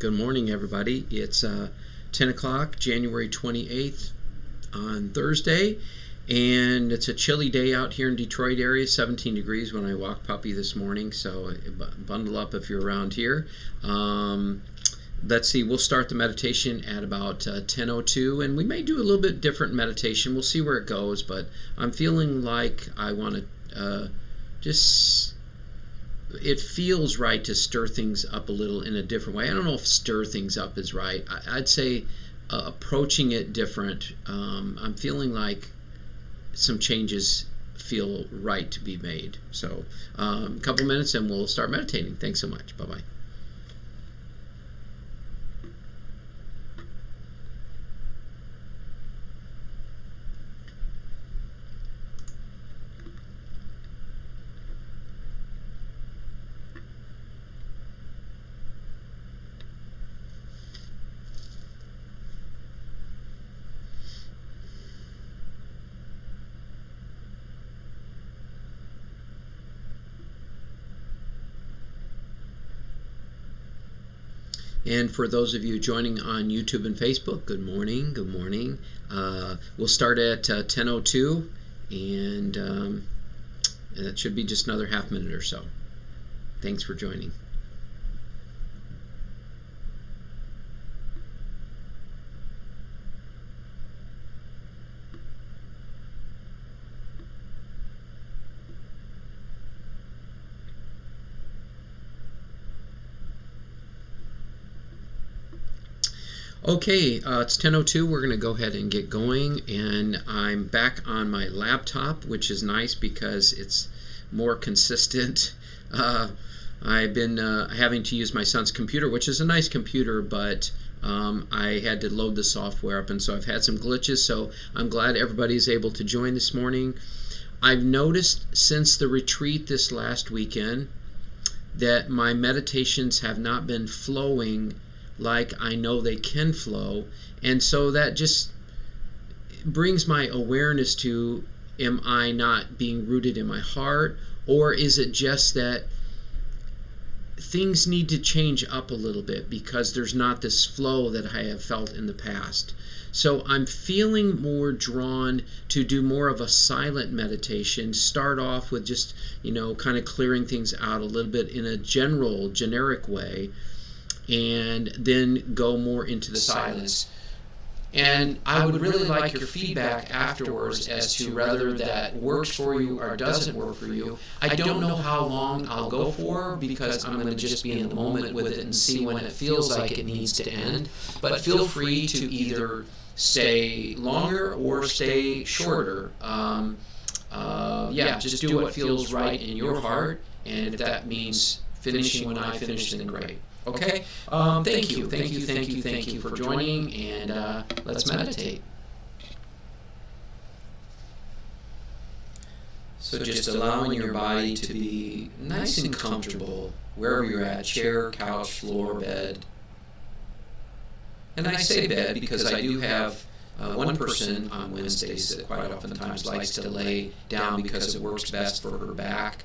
Good morning, everybody. It's 10 o'clock, January 28th on Thursday, and it's a chilly day out here in Detroit area, 17 degrees when I walked Puppy this morning, so bundle up if you're around here. Let's see, we'll start the meditation at about 10:02, and we may do a little bit different meditation. We'll see where it goes, but I'm feeling like I want to it feels right to stir things up a little in a different way. I don't know if stir things up is right. I'd say approaching it different. I'm feeling like some changes feel right to be made. So a couple minutes and we'll start meditating. Thanks so much. Bye-bye. And for those of you joining on YouTube and Facebook, good morning, good morning. We'll start at 10:02, and that should be just another half minute or so. Thanks for joining. Okay, it's 10:02. We're going to go ahead and get going, and I'm back on my laptop, which is nice because it's more consistent. I've been having to use my son's computer, which is a nice computer, but I had to load the software up, and so I've had some glitches, so I'm glad everybody's able to join this morning. I've noticed since the retreat this last weekend that my meditations have not been flowing like I know they can flow, and so that just brings my awareness to, am I not being rooted in my heart, or is it just that things need to change up a little bit because there's not this flow that I have felt in the past. So I'm feeling more drawn to do more of a silent meditation, start off with just, kind of clearing things out a little bit in a generic way, and then go more into the silence. And I would really like your feedback afterwards as to whether that works for you or doesn't work for you. I don't know how long I'll go for because I'm going to just be in the moment with it and see when it feels like it needs to end. But feel free to either stay longer or stay shorter. Just do what feels right in your heart, and if that means finishing when I finish, then great. Okay? Thank you for joining, and let's meditate. So just allowing your body to be nice and comfortable wherever you're at, chair, couch, floor, bed. And I say bed because I do have one person on Wednesdays that quite oftentimes likes to lay down because it works best for her back,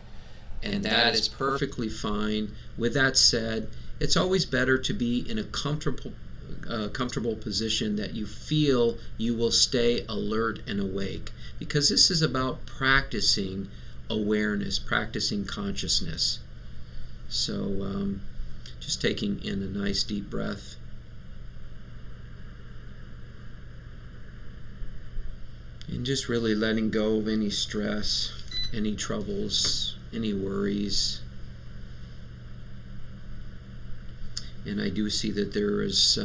and that is perfectly fine. With that said, it's always better to be in a comfortable position that you feel you will stay alert and awake, because this is about practicing awareness, practicing consciousness. So just taking in a nice deep breath. And just really letting go of any stress, any troubles, any worries. And I do see that there is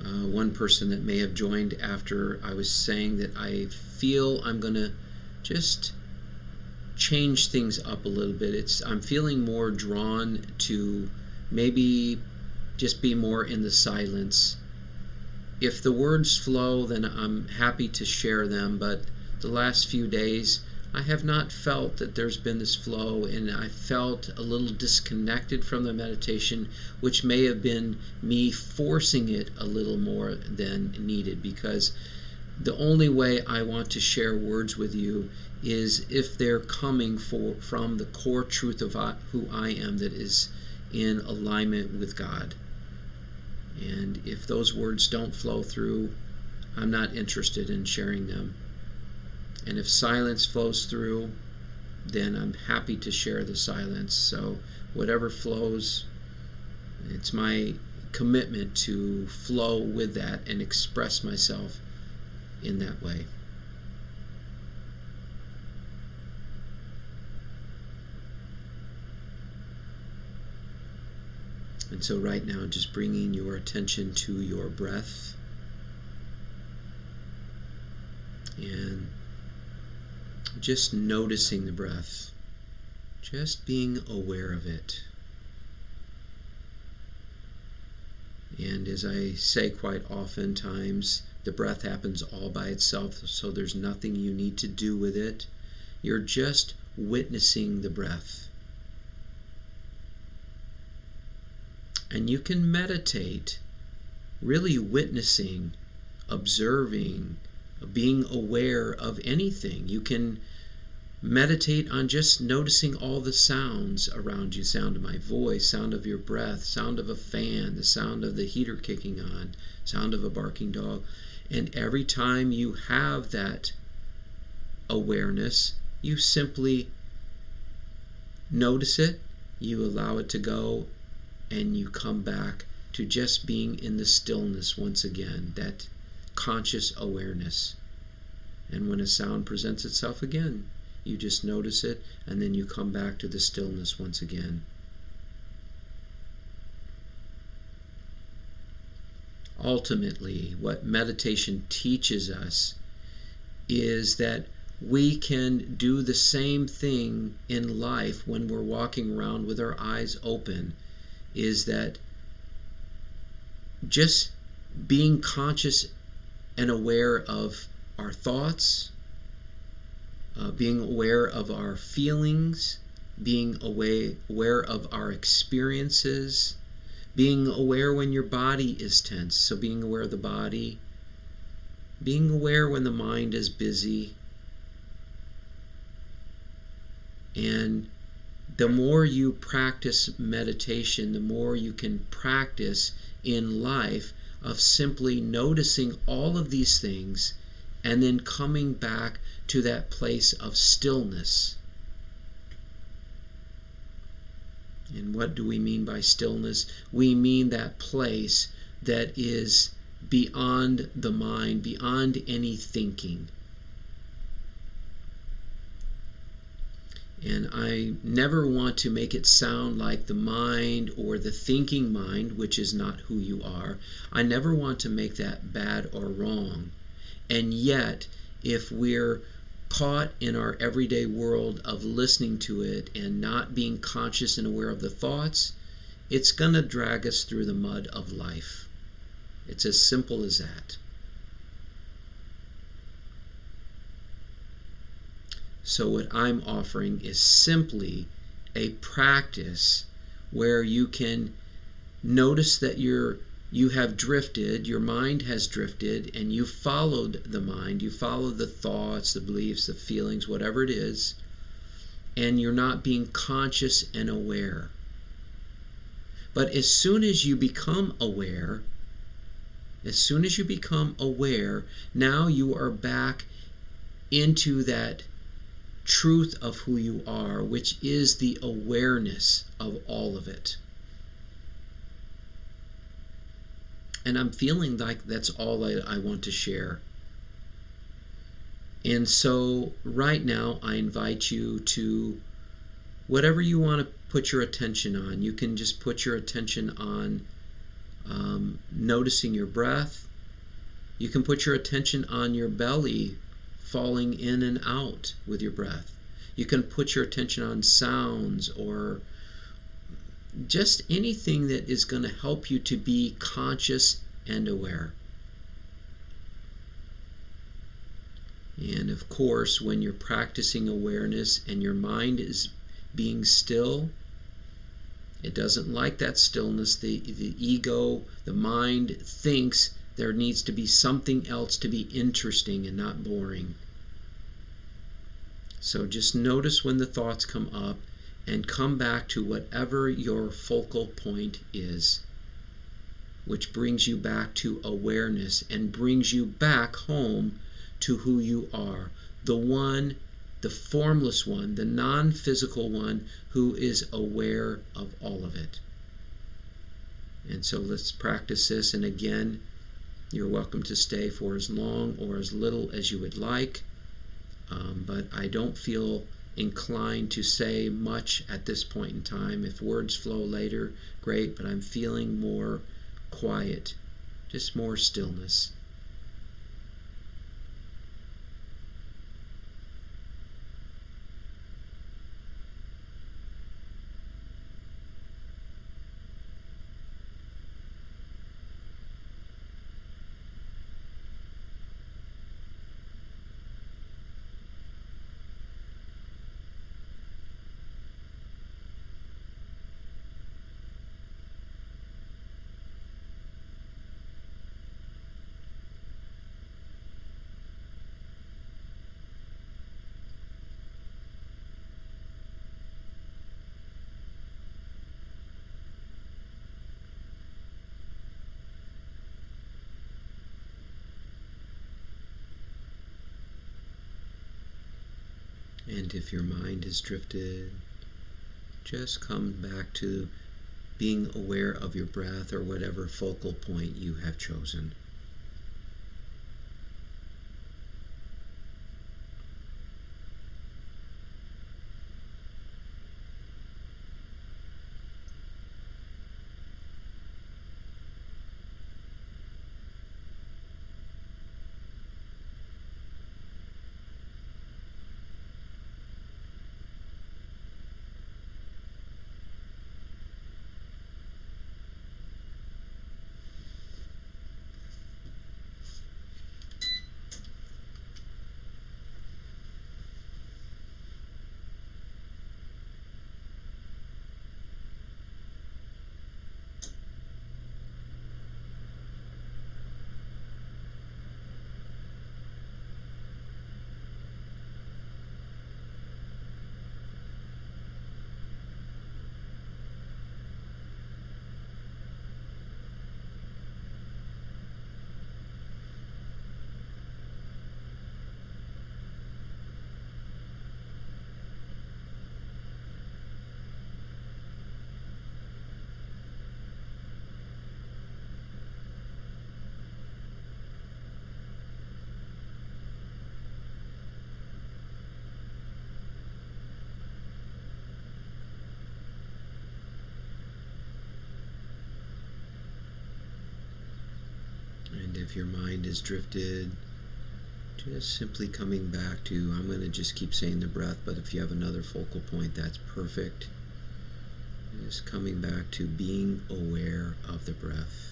one person that may have joined after I was saying that I feel I'm going to just change things up a little bit. I'm feeling more drawn to maybe just be more in the silence. If the words flow, then I'm happy to share them, but the last few days I have not felt that there's been this flow, and I felt a little disconnected from the meditation, which may have been me forcing it a little more than needed, because the only way I want to share words with you is if they're coming from the core truth of who I am, that is in alignment with God. And if those words don't flow through, I'm not interested in sharing them. And if silence flows through, then I'm happy to share the silence. So whatever flows, it's my commitment to flow with that and express myself in that way. And so right now, just bringing your attention to your breath and just noticing the breath, just being aware of it. And as I say quite oftentimes, the breath happens all by itself, so there's nothing you need to do with it. You're just witnessing the breath. And you can meditate, really witnessing, observing, being aware of anything. You can meditate on just noticing all the sounds around you, sound of my voice, sound of your breath, sound of a fan, the sound of the heater kicking on, sound of a barking dog. And every time you have that awareness, you simply notice it, you allow it to go, and you come back to just being in the stillness once again, that conscious awareness. And when a sound presents itself again, you just notice it, and then you come back to the stillness once again. Ultimately, what meditation teaches us is that we can do the same thing in life when we're walking around with our eyes open, is that just being conscious and aware of our thoughts, being aware of our feelings, being aware of our experiences, being aware when your body is tense, so being aware of the body, being aware when the mind is busy. And the more you practice meditation, the more you can practice in life of simply noticing all of these things and then coming back to that place of stillness. And what do we mean by stillness? We mean that place that is beyond the mind, beyond any thinking. And I never want to make it sound like the mind or the thinking mind, which is not who you are. I never want to make that bad or wrong. And yet, if we're caught in our everyday world of listening to it and not being conscious and aware of the thoughts, it's going to drag us through the mud of life. It's as simple as that. So what I'm offering is simply a practice where you can notice that you have drifted, your mind has drifted, and you followed the mind, you followed the thoughts, the beliefs, the feelings, whatever it is, and you're not being conscious and aware. But as soon as you become aware, now you are back into that truth of who you are, which is the awareness of all of it. And I'm feeling like that's all I want to share. And so right now I invite you to whatever you want to put your attention on. You can just put your attention on noticing your breath. You can put your attention on your belly falling in and out with your breath. You can put your attention on sounds or just anything that is going to help you to be conscious and aware. And of course, when you're practicing awareness and your mind is being still, it doesn't like that stillness. The ego, the mind thinks there needs to be something else to be interesting and not boring. So just notice when the thoughts come up and come back to whatever your focal point is. which brings you back to awareness and brings you back home to who you are, the one, the formless one, the non-physical one who is aware of all of it. And so let's practice this, and again, you're welcome to stay for as long or as little as you would like, but I don't feel inclined to say much at this point in time. If words flow later, great, but I'm feeling more quiet, just more stillness. And if your mind is drifted, just come back to being aware of your breath or whatever focal point you have chosen. And if your mind is drifted, just simply coming back to, I'm going to just keep saying the breath, but if you have another focal point, that's perfect. Just coming back to being aware of the breath.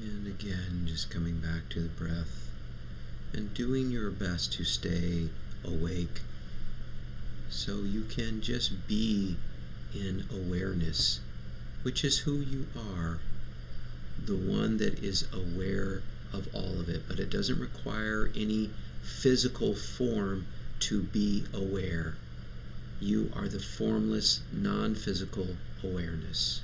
And again, just coming back to the breath and doing your best to stay awake so you can just be in awareness, which is who you are, the one that is aware of all of it. But it doesn't require any physical form to be aware. You are the formless, non-physical awareness.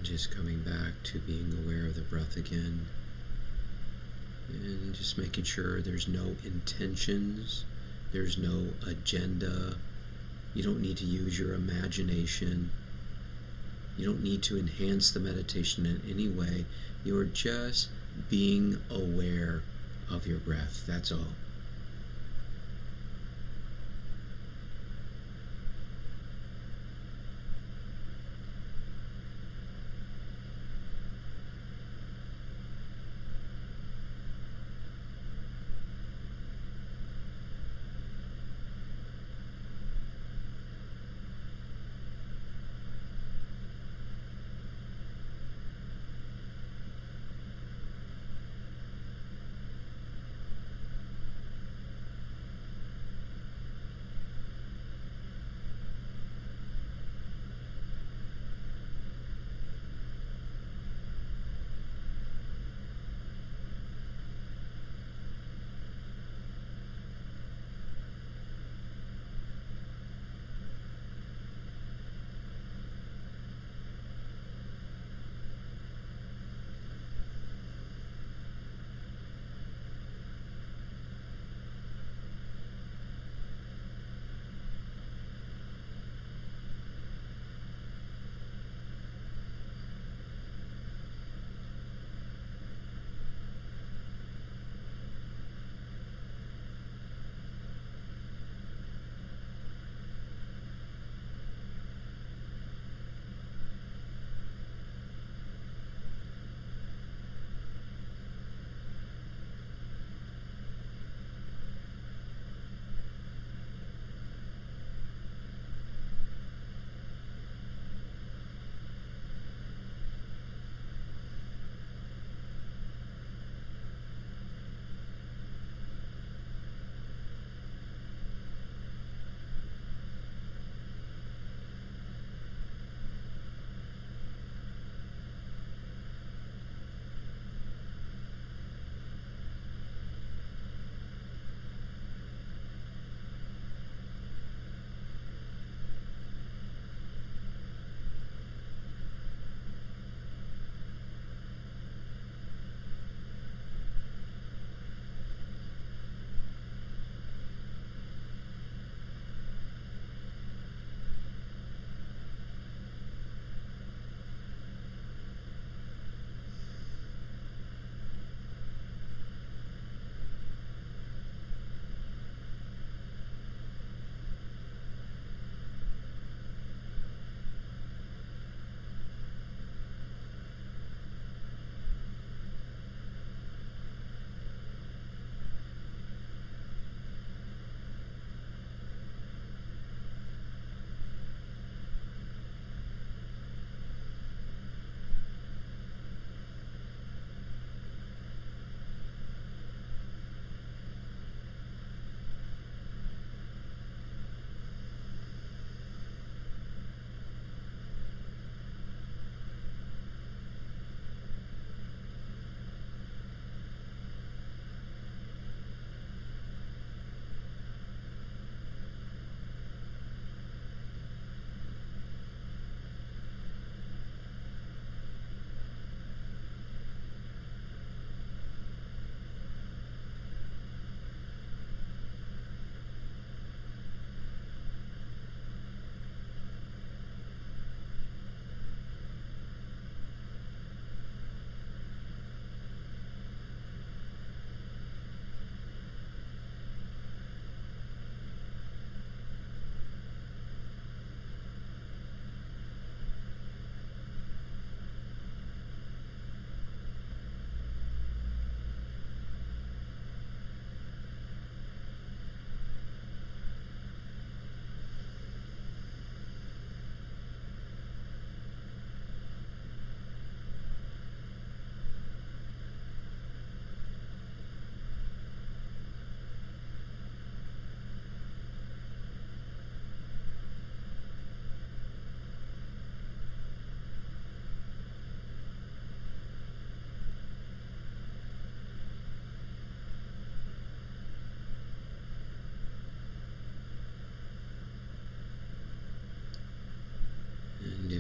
Just coming back to being aware of the breath again, and just making sure there's no intentions, there's no agenda. You don't need to use your imagination. You don't need to enhance the meditation in any way. You're just being aware of your breath. That's all.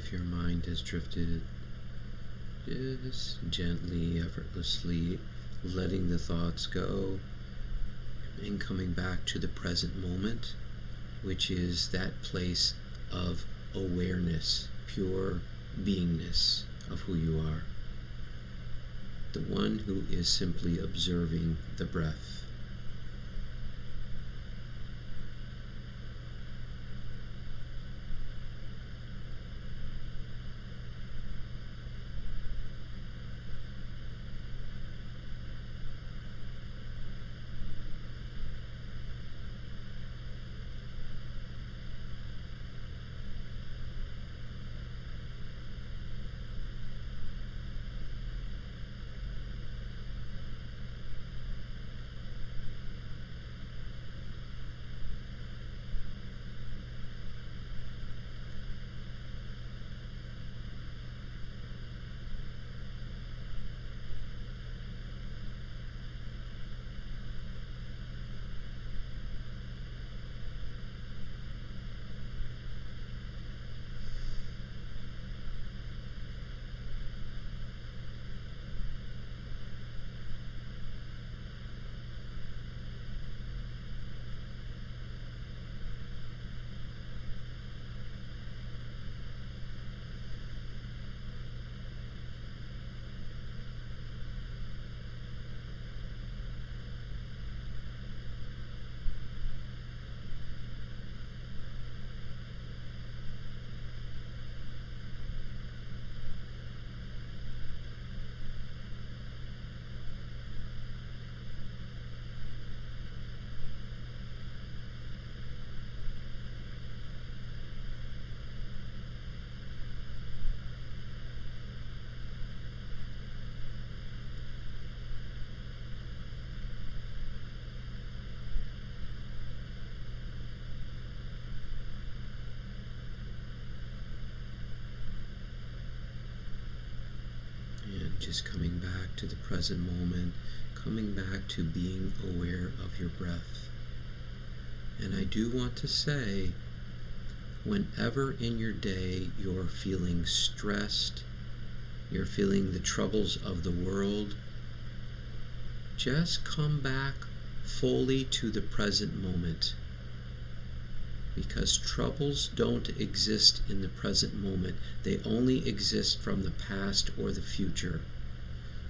if your mind has drifted, just gently, effortlessly letting the thoughts go and coming back to the present moment, which is that place of awareness, pure beingness of who you are. The one who is simply observing the breath. And just coming back to the present moment, coming back to being aware of your breath. And I do want to say, whenever in your day you're feeling stressed, you're feeling the troubles of the world, just come back fully to the present moment. Because troubles don't exist in the present moment. They only exist from the past or the future.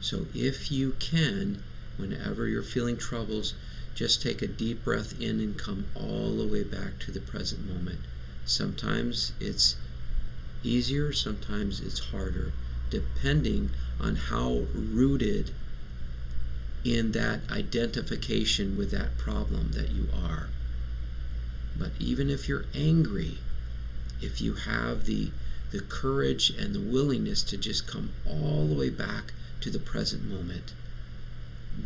So if you can, whenever you're feeling troubles, just take a deep breath in and come all the way back to the present moment. Sometimes it's easier, sometimes it's harder, depending on how rooted in that identification with that problem that you are. But even if you're angry, if you have the courage and the willingness to just come all the way back to the present moment,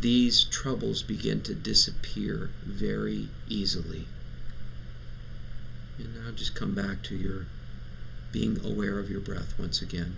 these troubles begin to disappear very easily. And now just come back to your being aware of your breath once again.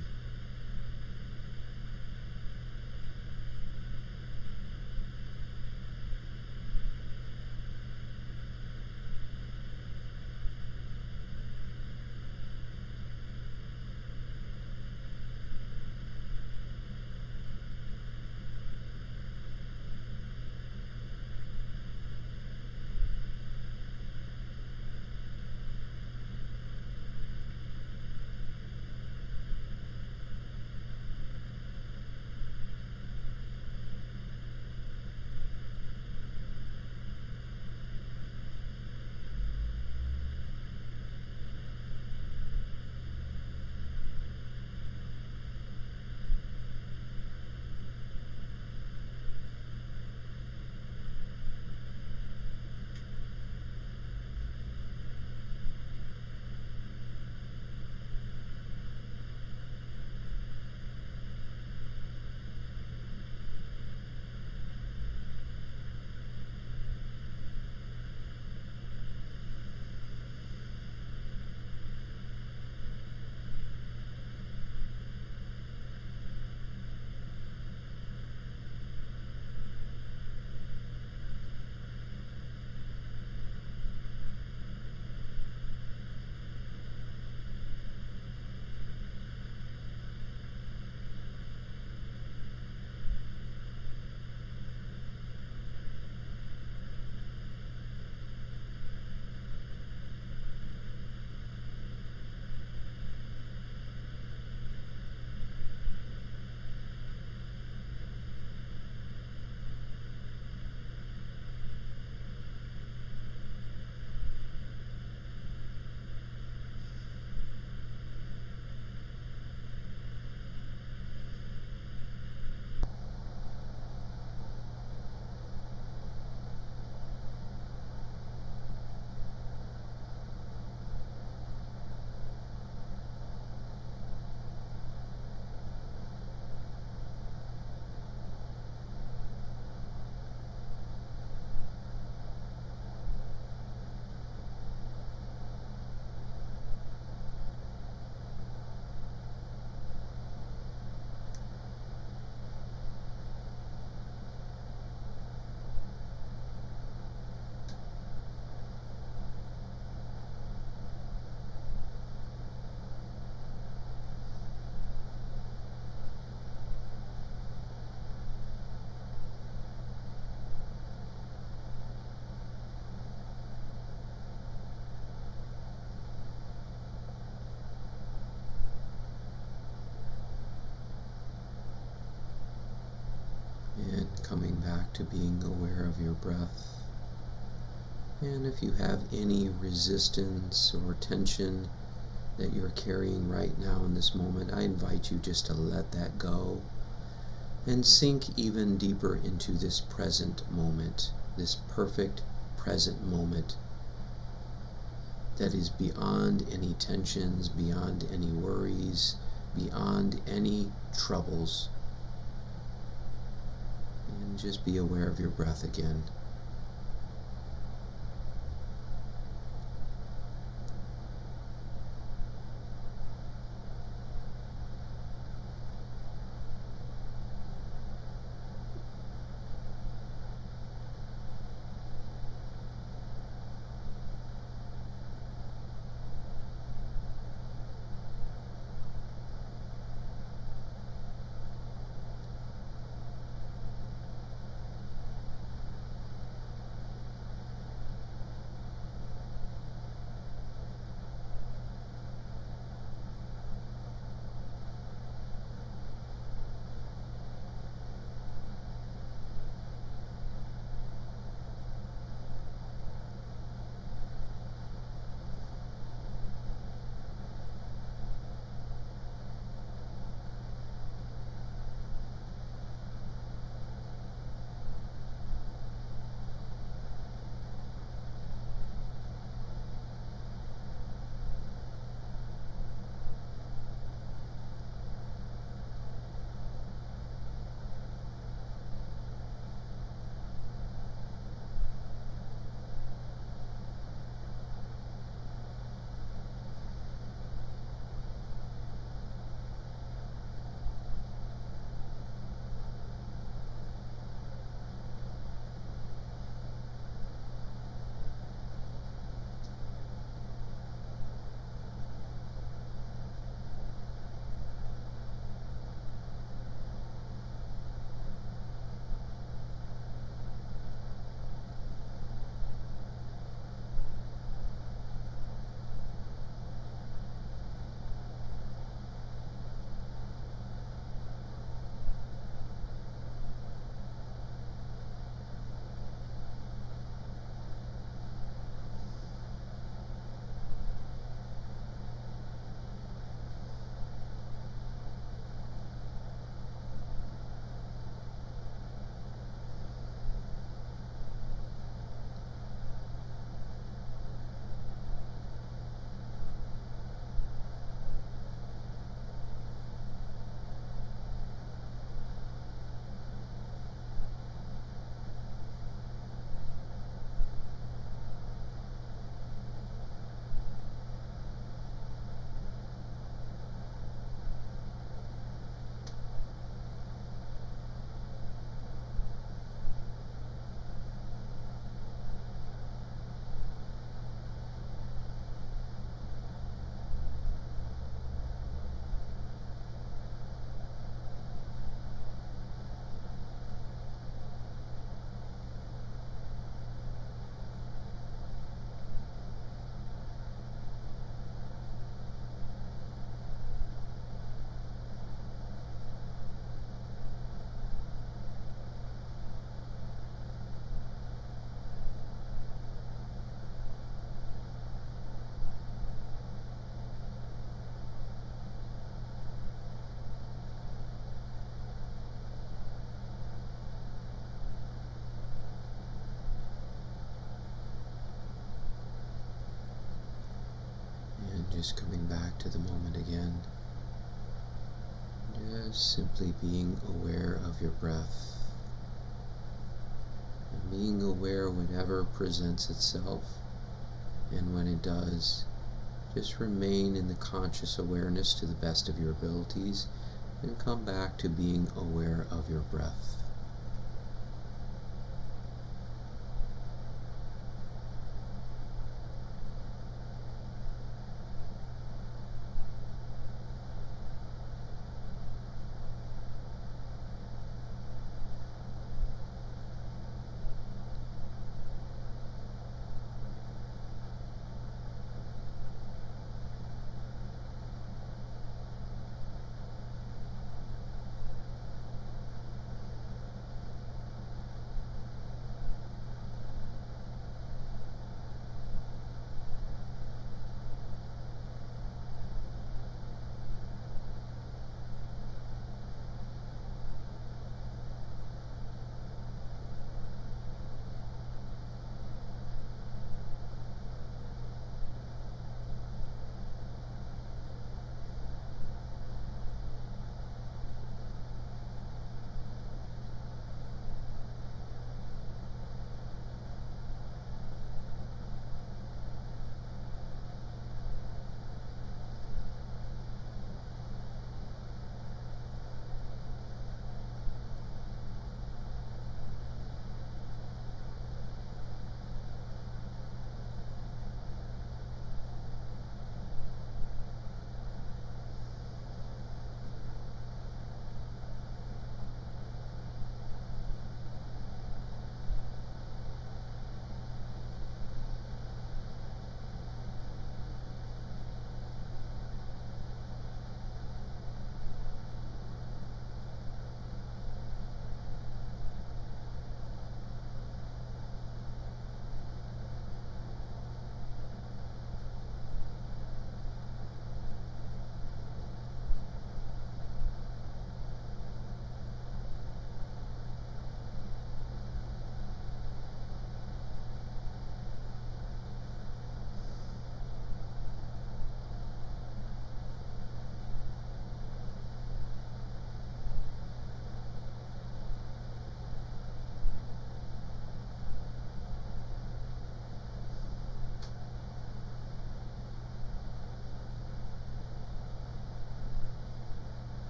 coming back to being aware of your breath. And if you have any resistance or tension that you're carrying right now in this moment, I invite you just to let that go and sink even deeper into this present moment, this perfect present moment that is beyond any tensions, beyond any worries, beyond any troubles. And just be aware of your breath again. Just coming back to the moment again. Just simply being aware of your breath. And being aware whenever it presents itself. And when it does, just remain in the conscious awareness to the best of your abilities and come back to being aware of your breath.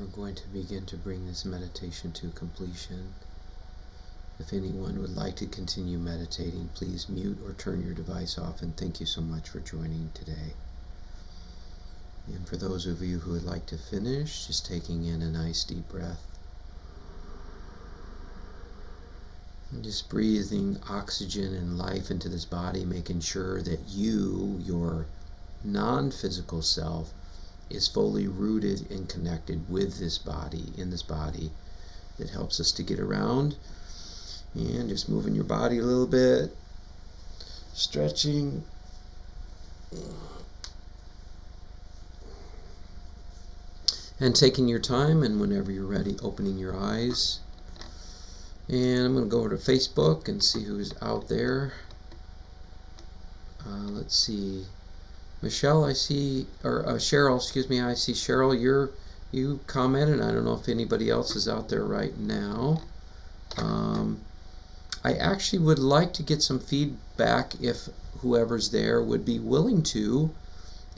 we're going to begin to bring this meditation to completion. If anyone would like to continue meditating, please mute or turn your device off, and thank you so much for joining today. And for those of you who would like to finish, just taking in a nice deep breath. And just breathing oxygen and life into this body, making sure that you, your non-physical self, is fully rooted and connected with this body, in this body that helps us to get around. And just moving your body a little bit, stretching. And taking your time, and whenever you're ready, opening your eyes. And I'm going to go over to Facebook and see who's out there. Let's see. Michelle, I see, or Cheryl, excuse me, I see Cheryl, you commented. I don't know if anybody else is out there right now. I actually would like to get some feedback, if whoever's there would be willing to,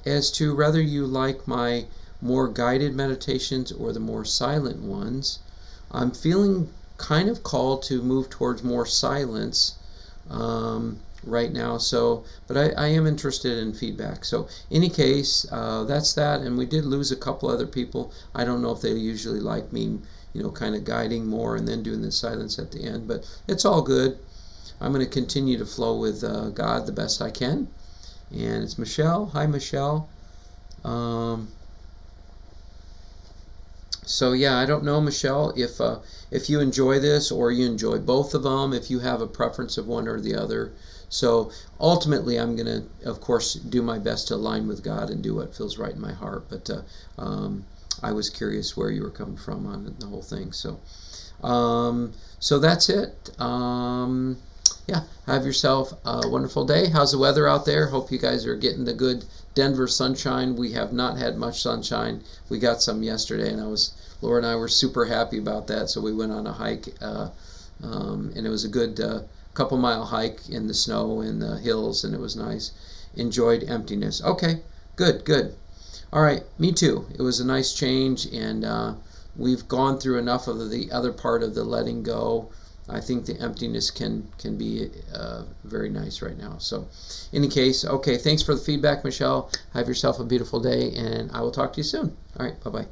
as to whether you like my more guided meditations or the more silent ones. I'm feeling kind of called to move towards more silence right now, but I am interested in feedback. So any case, that's that. And we did lose a couple other people. I don't know if they usually like me, kind of guiding more and then doing the silence at the end, but it's all good. I'm going to continue to flow with God the best I can. And it's Michelle. Hi, Michelle. So yeah, I don't know, Michelle, if you enjoy this or you enjoy both of them, if you have a preference of one or the other. So ultimately, I'm going to, of course, do my best to align with God and do what feels right in my heart. But I was curious where you were coming from on the whole thing. So that's it. Yeah, have yourself a wonderful day. How's the weather out there? Hope you guys are getting the good Denver sunshine. We have not had much sunshine. We got some yesterday, and Laura and I were super happy about that. So we went on a hike, and it was a good couple-mile hike in the snow in the hills, and it was nice. Enjoyed emptiness. Okay, good. All right, me too. It was a nice change, and we've gone through enough of the other part of the letting go. I think the emptiness can be very nice right now. So, in any case, okay, thanks for the feedback, Michelle. Have yourself a beautiful day, and I will talk to you soon. All right, bye-bye.